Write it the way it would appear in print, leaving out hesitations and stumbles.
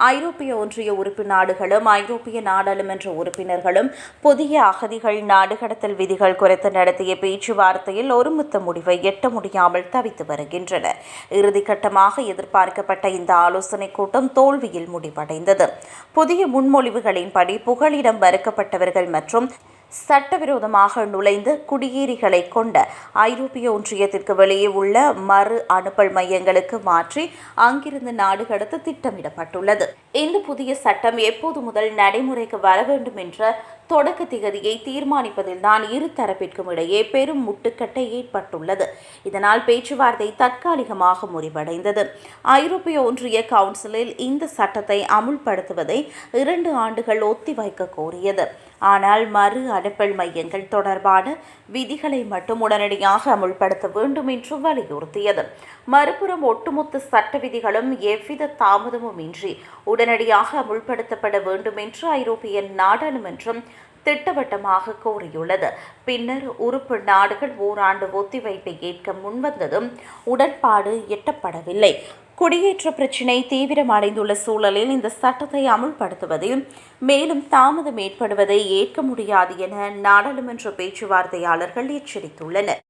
ஐரோப்பிய ஒன்றிய உறுப்பு நாடுகளும் ஐரோப்பிய நாடாளுமன்ற உறுப்பினர்களும் புதிய அகதிகள் நாடுகடத்தல் விதிகள் குறித்து நடத்திய பேச்சுவார்த்தையில் ஒருமித்த முடிவை எட்ட முடியாமல் தவித்து வருகின்றனர். இறுதிக்கட்டமாக எதிர்பார்க்கப்பட்ட இந்த ஆலோசனைக் கூட்டம் தோல்வியில் முடிவடைந்தது. புதிய முன்மொழிவுகளின்படி புகலிடம் மறுக்கப்பட்டவர்கள் மற்றும் சட்டவிரோதமாக நுழைந்து குடியேறிகளை கொண்ட ஐரோப்பிய ஒன்றியத்திற்கு வெளியே உள்ள மறு அனுப்பல் மையங்களுக்கு மாற்றி அங்கிருந்து நாடு கடத்த திட்டமிடப்பட்டுள்ளது. இந்த புதிய சட்டம் எப்போது முதல் நடைமுறைக்கு வர வேண்டும் என்ற தொடக்க திகதியை தீர்மானிப்பதில்தான் இரு தரப்பிற்கும் இடையே பெரும் முட்டுக்கட்டை ஏற்பட்டுள்ளது. இதனால் பேச்சுவார்த்தை தற்காலிகமாக முறிவடைந்தது. ஐரோப்பிய ஒன்றிய கவுன்சிலில் இந்த சட்டத்தை அமுல்படுத்துவதை 2 ஆண்டுகள் ஒத்திவைக்க கோரியது. ஆனால் மறு அனுப்பல் மையங்கள் தொடர்பான விதிகளை மட்டும் உடனடியாக அமுல்படுத்த வேண்டும் என்று வலியுறுத்தியது. மறுபுறம் ஒட்டுமொத்த சட்ட விதிகளும் எவ்வித தாமதமும் இன்றி உடனடியாக அமுல்படுத்தப்பட வேண்டும் என்று ஐரோப்பிய நாடாளுமன்றம் திட்டவட்டமாக கோரியுள்ளது. பின்னர் உறுப்பு நாடுகள் ஓராண்டு ஒத்திவைப்பை ஏற்க முன்வந்ததும் உடன்பாடு எட்டப்படவில்லை. குடியேற்ற பிரச்சினை தீவிரமடைந்துள்ள சூழலில் இந்த சட்டத்தை அமுல்படுத்துவதில் மேலும் தாமதம் ஏற்படுவதை ஏற்க முடியாது என நாடாளுமன்ற பேச்சுவார்த்தையாளர்கள் எச்சரித்துள்ளனர்.